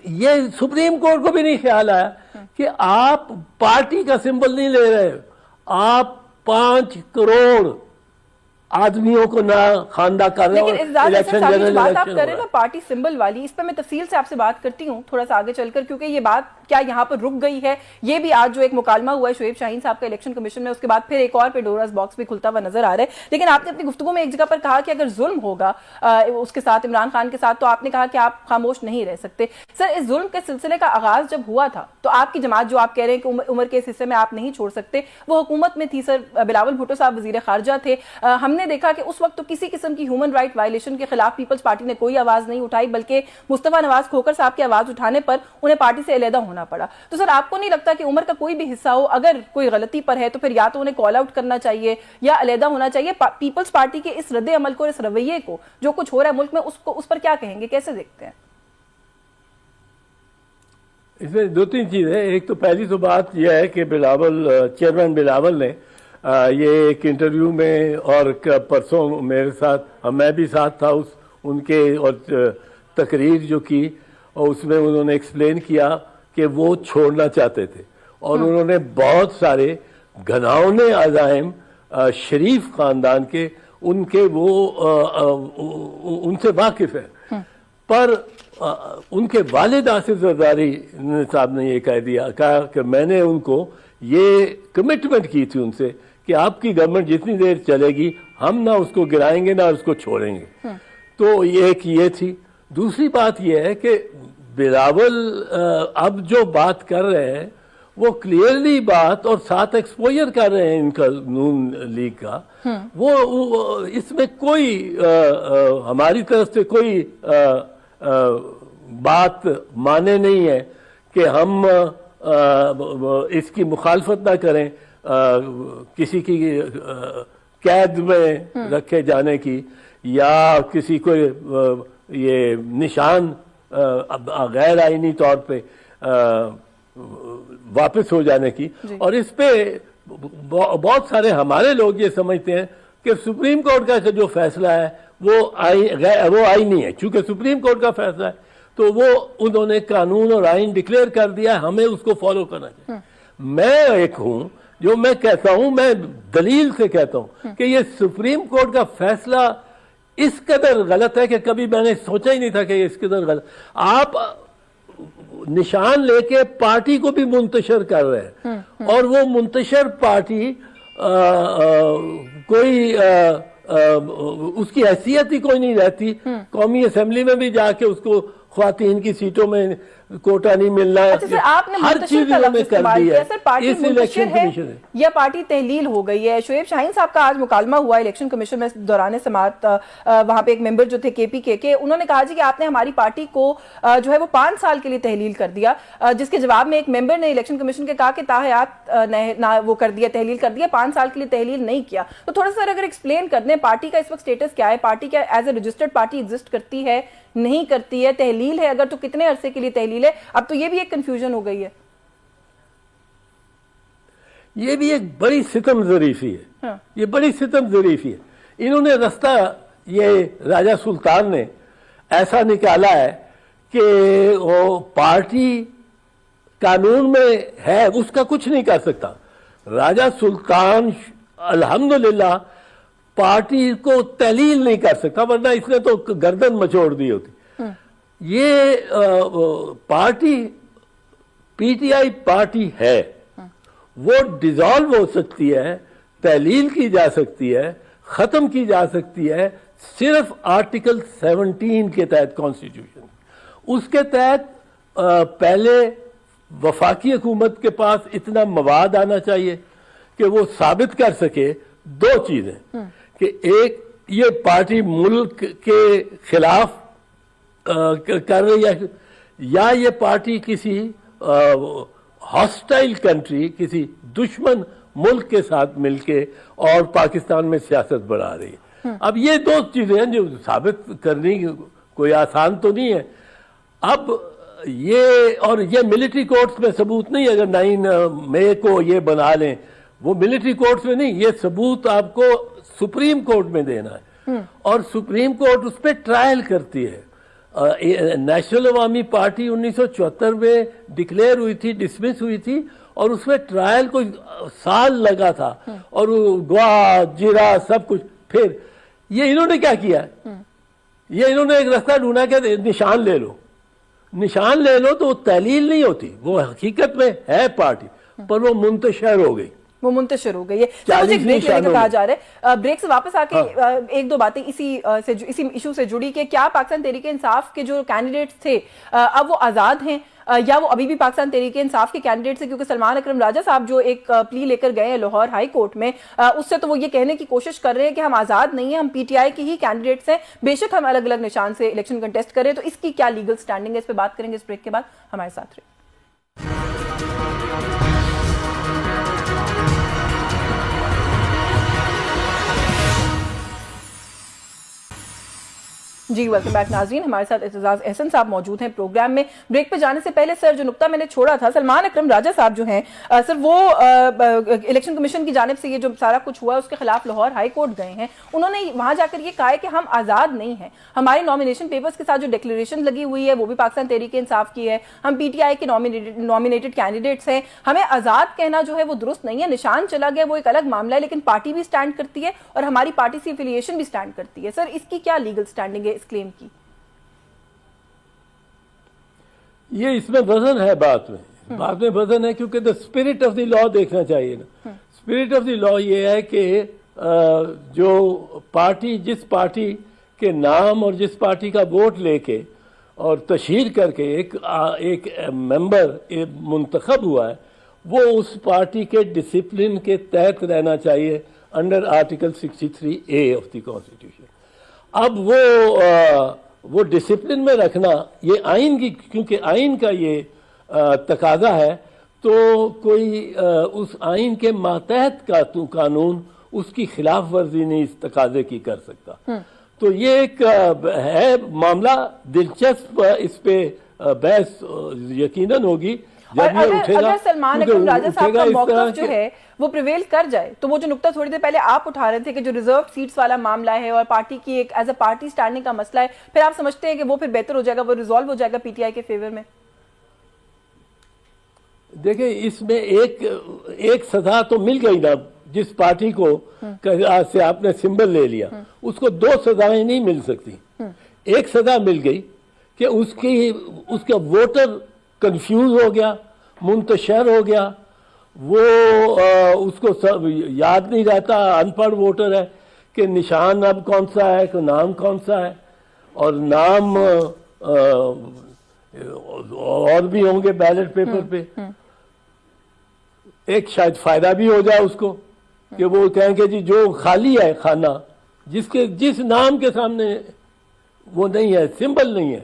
یہ supreme court کو بھی نہیں خیال آیا کہ آپ پارٹی کا سمبل نہیں لے رہے، آپ 5 کروڑ آدمیوں کو نہ خواندہ کر رہے لیکن الیکشن جنرل بات آپ الیکشن کر رہے ہیں نا پارٹی سمبل والی، اس پہ میں تفصیل سے آپ سے بات کرتی ہوں تھوڑا سا آگے چل کر، کیونکہ یہ بات کیا یہاں پر رک گئی ہے، یہ بھی آج جو ایک مکالمہ ہوا ہے شعیب شاہین صاحب کا الیکشن کمیشن میں، اس کے بعد پھر ایک اور پینڈوراز باکس بھی کھلتا ہوا نظر آ رہا ہے۔ لیکن آپ نے اپنی گفتگو میں ایک جگہ پر کہا کہ اگر ظلم ہوگا اس کے ساتھ، عمران خان کے ساتھ، تو آپ نے کہا کہ آپ خاموش نہیں رہ سکتے۔ سر، اس ظلم کے سلسلے کا آغاز جب ہوا تھا تو آپ کی جماعت جو آپ کہہ رہے ہیں کہ عمر کے اس حصے میں آپ نہیں چھوڑ سکتے، وہ حکومت میں تھی، سر بلاول بھٹو صاحب وزیر خارجہ تھے، ہم نے دیکھا کہ اس وقت تو کسی قسم کی ہیومن رائٹ وائلیشن کے خلاف پیپلز پارٹی نے کوئی آواز نہیں اٹھائی، بلکہ مصطفیٰ نواز کھوکھر صاحب کی آواز اٹھانے پر انہیں پارٹی سے علیحدہ ہونا پڑا۔ تو سر آپ کو نہیں لگتا کہ عمر کا کوئی بھی حصہ ہو، اگر کوئی غلطی پر ہے تو پھر یا تو انہیں کال آؤٹ کرنا چاہیے یا علیحدہ ہونا چاہیے؟ پیپلز پارٹی کے اس رد عمل کو، اس رویے کو، جو کچھ ہو رہا ہے ملک میں، اس پر کیا کہیں گے، کیسے دیکھتے ہیں؟ اس میں 2-3 چیزیں، ایک تو پہلی تو بات یہ ہے کہ چیئرمین بلاول نے یہ ایک انٹرویو میں اور پرسوں میرے ساتھ، میں بھی ساتھ تھا ان کے، اور تقریر جو کی، اور اس میں انہوں نے ایکسپلین کیا کہ وہ چھوڑنا چاہتے تھے، اور انہوں نے بہت سارے گھناؤنے عزائم شریف خاندان کے، ان کے وہ ان سے واقف ہے، پر ان کے والد آصف زرداری صاحب نے یہ کہا کہ میں نے ان کو یہ کمٹمنٹ کی تھی ان سے کہ آپ کی گورنمنٹ جتنی دیر چلے گی ہم نہ اس کو گرائیں گے نہ اس کو چھوڑیں گے۔ تو ایک یہ تھی۔ دوسری بات یہ ہے کہ بلاول اب جو بات کر رہے ہیں وہ کلیئرلی بات، اور ساتھ ایکسپوجر کر رہے ہیں ان کا نون لیگ کا، وہ اس میں کوئی ہماری طرف سے کوئی بات مانے نہیں ہے کہ ہم اس کی مخالفت نہ کریں، کسی کی قید میں رکھے جانے کی، یا کسی کو یہ نشان غیر آئینی طور پہ واپس ہو جانے کی۔ اور اس پہ بہت سارے ہمارے لوگ یہ سمجھتے ہیں کہ سپریم کورٹ کا جو فیصلہ ہے وہ آئینی ہے، چونکہ سپریم کورٹ کا فیصلہ ہے تو وہ انہوں نے قانون اور آئین ڈکلیئر کر دیا، ہمیں اس کو فالو کرنا چاہیے۔ میں ایک ہوں جو میں کہتا ہوں، میں دلیل سے کہتا ہوں کہ یہ سپریم کورٹ کا فیصلہ اس قدر غلط ہے کہ کبھی میں نے سوچا ہی نہیں تھا کہ یہ اس قدر غلط۔ آپ نشان لے کے پارٹی کو بھی منتشر کر رہے ہیں، اور وہ منتشر پارٹی کوئی اس کی حیثیت ہی کوئی نہیں رہتی۔ قومی اسمبلی میں بھی جا کے اس کو خواتین کی سیٹوں میں کوٹا نہیں ملنا، ہر چیز انہوں نے کر دی ہے۔ پارٹی منتشر ہے یا پارٹی تحلیل ہو گئی ہے؟ شعیب شاہین صاحب کا آج مکالمہ ہوا الیکشن کمیشن میں دوران سماعت، وہاں پہ ایک ممبر جو تھے کے پی کے انہوں نے کہا جی کہ آپ نے ہماری پارٹی کو جو ہے وہ 5 سال کے لیے تحلیل کر دیا، جس کے جواب میں ایک ممبر نے الیکشن کمیشن کے کہا کہ تاحیات وہ کر دیا، تحلیل کر دیا، 5 سال کے لیے تحلیل نہیں کیا۔ تو تھوڑا سا اگر ایکسپلین کر دیں پارٹی کا اس وقت سٹیٹس کیا ہے، پارٹی کیا as a registered party exist کرتی ہے، نہیں کرتی ہے، تحلیل ہے اگر تو کتنے عرصے کے لیے تحلیل ہے؟ اب تو یہ بھی ایک کنفیوژن ہو گئی ہے۔ یہ بھی ایک بڑی ستم ظریفی ہے، یہ بڑی ستم ظریفی ہے۔ انہوں نے رستہ، یہ راجہ سلطان نے ایسا نکالا ہے کہ وہ پارٹی قانون میں ہے، اس کا کچھ نہیں کر سکتا۔ راجہ سلطان الحمدللہ پارٹی کو تحلیل نہیں کر سکتا، ورنہ اس نے تو گردن مچوڑ دی ہوتی۔ یہ party P T I party ہے، وہ ڈیزالو ہو سکتی ہے، تحلیل کی جا سکتی ہے، ختم کی جا سکتی ہے صرف آرٹیکل 17 کے تحت کانسٹیٹیوشن۔ اس کے تحت پہلے وفاقی حکومت کے پاس اتنا مواد آنا چاہیے کہ وہ ثابت کر سکے 2 چیزیں، کہ ایک یہ پارٹی ملک کے خلاف کر رہی ہے، یا یہ پارٹی کسی ہاسٹائل کنٹری، کسی دشمن ملک کے ساتھ مل کے اور پاکستان میں سیاست بڑھا رہی ہے۔ اب یہ 2 چیزیں ہیں جو ثابت کرنی کوئی آسان تو نہیں ہے۔ اب یہ ملٹری کورٹس میں ثبوت نہیں، اگر 9 مئی کو یہ بنا لیں، وہ ملٹری کورٹس میں نہیں، یہ ثبوت آپ کو سپریم کورٹ میں دینا ہے، اور سپریم کورٹ اس پہ ٹرائل کرتی ہے۔ نیشنل عوامی پارٹی 1974 میں ڈکلیئر ہوئی تھی، ڈسمس ہوئی تھی، اور اس میں ٹرائل کو سال لگا تھا، اور گواہ جرا سب کچھ. پھر یہ انہوں نے کیا کیا ہے؟ یہ انہوں نے ایک رستہ ڈھونڈا کہ نشان لے لو، نشان لے لو، تو وہ تحلیل نہیں ہوتی، وہ حقیقت میں ہے پارٹی، پر وہ منتشر ہو گئی، وہ منتشر ہو گئی ہے. مجھے ایک بریک لینے کا کہا جا رہا ہے. بریک سے واپس آ کے ایک دو باتیں اسی ایشو سے جڑی کہ کیا پاکستان تحریک انصاف کے جو کینڈیڈیٹس تھے اب وہ آزاد ہیں یا وہ ابھی بھی پاکستان تحریک انصاف کے کینڈیڈیٹس ہیں؟ کیونکہ سلمان اکرم راجہ صاحب جو ایک پلی لے کر گئے ہیں لاہور ہائی کورٹ میں، اس سے تو وہ یہ کہنے کی کوشش کر رہے ہیں کہ ہم آزاد نہیں ہیں، ہم پی ٹی آئی کے ہی کینڈیڈیٹس ہیں، بے شک ہم الگ الگ نشان سے الیکشن کنٹیسٹ کر رہے ہیں. تو اس کی کیا لیگل سٹینڈنگ ہے؟ اس پہ بات کریں گے اس بریک کے بعد. ہمارے ساتھ رہے. جی ویلکم بیک ناظرین. ہمارے ساتھ اعتزاز احسن صاحب موجود ہیں پروگرام میں. بریک پہ جانے سے پہلے سر جو نقطہ میں نے چھوڑا تھا، سلمان اکرم راجہ صاحب جو ہیں سر، وہ الیکشن کمیشن کی جانب سے یہ جو سارا کچھ ہوا اس کے خلاف لاہور ہائی کورٹ گئے ہیں. انہوں نے وہاں جا کر یہ کہا ہے کہ ہم آزاد نہیں ہیں، ہمارے نامینیشن پیپرز کے ساتھ جو ڈکلیریشن لگی ہوئی ہے وہ بھی پاکستان تحریک انصاف کی ہے، ہم پی ٹی آئی کے نامینیٹڈ کینڈیڈیٹس ہیں، ہمیں آزاد کہنا جو ہے وہ درست نہیں ہے. نشان چلا گیا وہ ایک الگ معاملہ ہے، لیکن پارٹی بھی سٹینڈ کرتی ہے اور ہماری پارٹی سے افیلیشن بھی سٹینڈ کرتی ہے. سر اس کی کیا لیگل سٹینڈنگ ہے اس کلیم کی؟ یہ اس میں وزن ہے، بات میں وزن ہے، کیونکہ دا اسپرٹ آف دی لا دیکھنا چاہیے نا. اسپرٹ آف دی لا یہ ہے کہ جو پارٹی، جس پارٹی کے نام اور جس پارٹی کا ووٹ لے کے اور تشہیر کر کے ایک ممبر منتخب ہوا ہے، وہ اس پارٹی کے ڈسپلن کے تحت رہنا چاہیے under article 63A of the constitution. اب وہ ڈسپلن میں رکھنا یہ آئین کی، کیونکہ آئین کا یہ تقاضا ہے، تو کوئی اس آئین کے ماتحت کا قانون اس کی خلاف ورزی نہیں اس تقاضے کی کر سکتا. تو یہ ایک ہے معاملہ دلچسپ، اس پہ بحث یقیناً ہوگی. اگر سلمان اکرم راجہ صاحب کا موقف جو ہے وہ پریویل کر جائے تو وہ جو نقطہ تھوڑی دیر پہلے آپ اٹھا رہے تھے کہ جو ریزرو سیٹس والا معاملہ ہے اور پارٹی کی ایک ایز اے پارٹی سٹینڈنگ کا مسئلہ ہے، پھر آپ سمجھتے ہیں کہ وہ پھر بہتر ہو جائے گا، وہ ریزالو ہو جائے گا پی ٹی آئی کے فیور میں؟ دیکھیں اس میں ایک سزا تو مل گئی نا، جس پارٹی کو سے آپ نے سمبل لے لیا اس کو دو سزائیں نہیں مل سکتی. ایک سزا مل گئی کہ اس کا ووٹر کنفیوز ہو گیا، منتشر ہو گیا، وہ اس کو سب یاد نہیں رہتا، ان پڑھ ووٹر ہے کہ نشان اب کون سا ہے، کہ نام کون سا ہے، اور نام اور بھی ہوں گے بیلٹ پیپر پہ. ایک شاید فائدہ بھی ہو جائے اس کو کہ وہ کہیں کہ جی جو خالی ہے خانہ، جس نام کے سامنے وہ نہیں ہے، سمبل نہیں ہے،